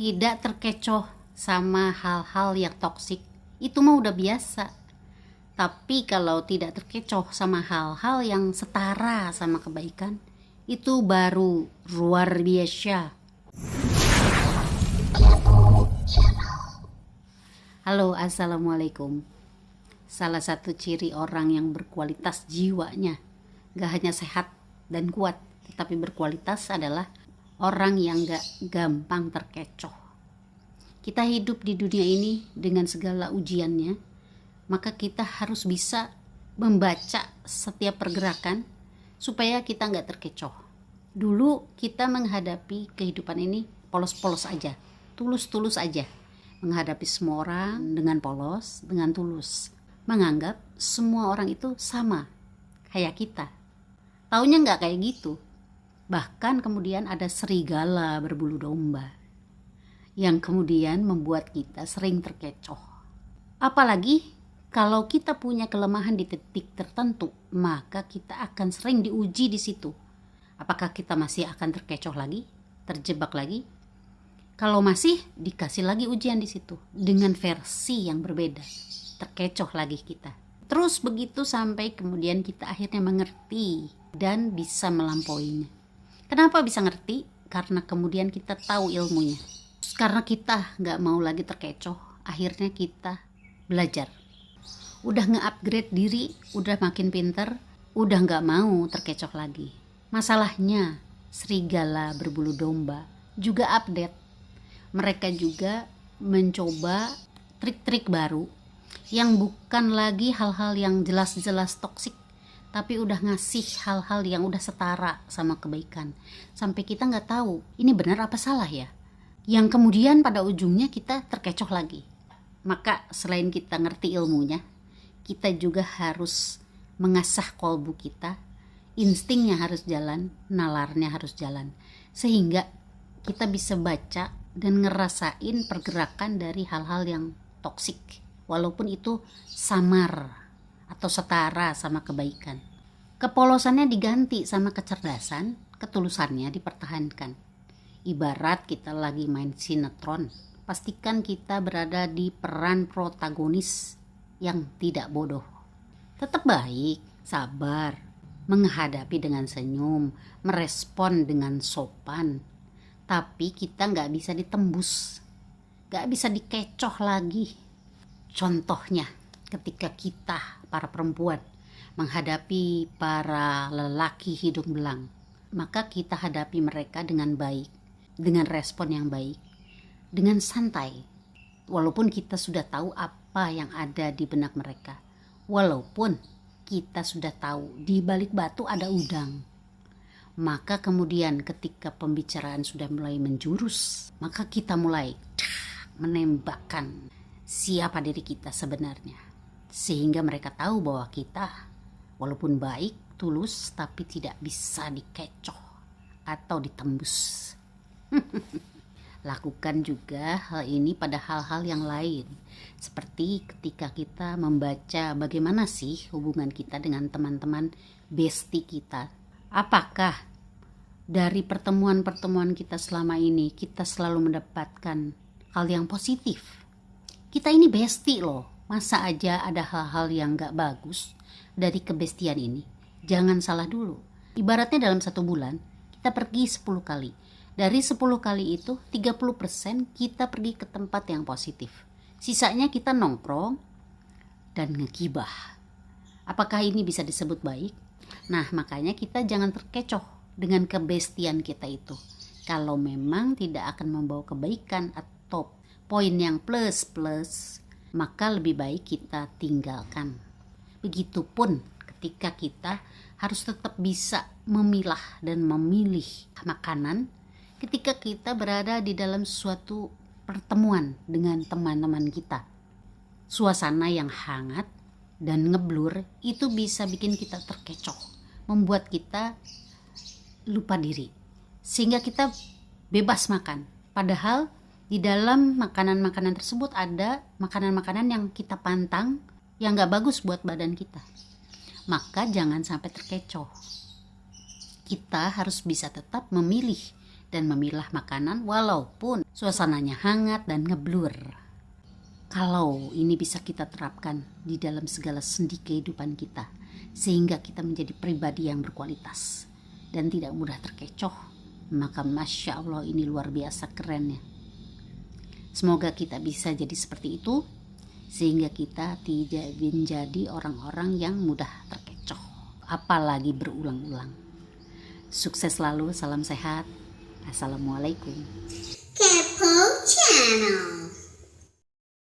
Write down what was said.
Tidak terkecoh sama hal-hal yang toksik, itu mah udah biasa. Tapi kalau tidak terkecoh sama hal-hal yang setara sama kebaikan, itu baru luar biasa. Halo, assalamualaikum. Salah satu ciri orang yang berkualitas jiwanya, gak hanya sehat dan kuat, tetapi berkualitas adalah orang yang gak gampang terkecoh. Kita hidup di dunia ini dengan segala ujiannya, maka kita harus bisa membaca setiap pergerakan supaya kita gak terkecoh. Dulu kita menghadapi kehidupan ini polos-polos aja, tulus-tulus aja. Menghadapi semua orang dengan polos, dengan tulus. Menganggap semua orang itu sama, kayak kita. Taunya gak kayak gitu. Bahkan kemudian ada serigala berbulu domba yang kemudian membuat kita sering terkecoh. Apalagi kalau kita punya kelemahan di titik tertentu, maka kita akan sering diuji di situ. Apakah kita masih akan terkecoh lagi, terjebak lagi? Kalau masih, dikasih lagi ujian di situ dengan versi yang berbeda, terkecoh lagi kita. Terus begitu sampai kemudian kita akhirnya mengerti dan bisa melampauinya. Kenapa bisa ngerti? Karena kemudian kita tahu ilmunya. Karena kita nggak mau lagi terkecoh, akhirnya kita belajar. Udah nge-upgrade diri, udah makin pinter, udah nggak mau terkecoh lagi. Masalahnya, serigala berbulu domba juga update. Mereka juga mencoba trik-trik baru yang bukan lagi hal-hal yang jelas-jelas toksik, tapi udah ngasih hal-hal yang udah setara sama kebaikan. Sampai kita nggak tahu ini benar apa salah ya. Yang kemudian pada ujungnya kita terkecoh lagi. Maka selain kita ngerti ilmunya, kita juga harus mengasah kolbu kita. Instingnya harus jalan, nalarnya harus jalan. Sehingga kita bisa baca dan ngerasain pergerakan dari hal-hal yang toksik, walaupun itu samar atau setara sama kebaikan. Kepolosannya diganti sama kecerdasan, ketulusannya dipertahankan. Ibarat kita lagi main sinetron, pastikan kita berada di peran protagonis yang tidak bodoh. Tetap baik, sabar, menghadapi dengan senyum, merespon dengan sopan. Tapi kita gak bisa ditembus, gak bisa dikecoh lagi. Contohnya ketika kita para perempuan menghadapi para lelaki hidung belang, maka kita hadapi mereka dengan baik, dengan respon yang baik, dengan santai. Walaupun kita sudah tahu apa yang ada di benak mereka, walaupun kita sudah tahu di balik batu ada udang. Maka kemudian ketika pembicaraan sudah mulai menjurus, maka kita mulai menembakkan siapa diri kita sebenarnya. Sehingga mereka tahu bahwa kita walaupun baik, tulus, tapi tidak bisa dikecoh atau ditembus. Lakukan juga hal ini pada hal-hal yang lain. Seperti ketika kita membaca bagaimana sih hubungan kita dengan teman-teman bestie kita. Apakah dari pertemuan-pertemuan kita selama ini kita selalu mendapatkan hal yang positif? Kita ini bestie loh, masa aja ada hal-hal yang gak bagus dari kebestian ini? Jangan salah dulu. Ibaratnya dalam 1 bulan kita pergi 10 kali. Dari 10 kali itu 30% kita pergi ke tempat yang positif. Sisanya kita nongkrong dan ngegibah. Apakah ini bisa disebut baik? Nah, makanya kita jangan terkecoh dengan kebestian kita itu. Kalau memang tidak akan membawa kebaikan atau poin yang plus-plus, maka lebih baik kita tinggalkan. Begitupun ketika kita harus tetap bisa memilah dan memilih makanan ketika kita berada di dalam suatu pertemuan dengan teman-teman kita. Suasana yang hangat dan ngeblur itu bisa bikin kita terkecoh, membuat kita lupa diri, sehingga kita bebas makan. Padahal di dalam makanan-makanan tersebut ada makanan-makanan yang kita pantang, yang gak bagus buat badan kita. Maka jangan sampai terkecoh. Kita harus bisa tetap memilih dan memilah makanan walaupun suasananya hangat dan ngeblur. Kalau ini bisa kita terapkan di dalam segala sendi kehidupan kita, sehingga kita menjadi pribadi yang berkualitas dan tidak mudah terkecoh, maka Masya Allah ini luar biasa kerennya. Semoga kita bisa jadi seperti itu, sehingga kita tidak menjadi orang-orang yang mudah terkecoh, apalagi berulang-ulang. Sukses selalu, salam sehat. Assalamualaikum. Kepo Channel.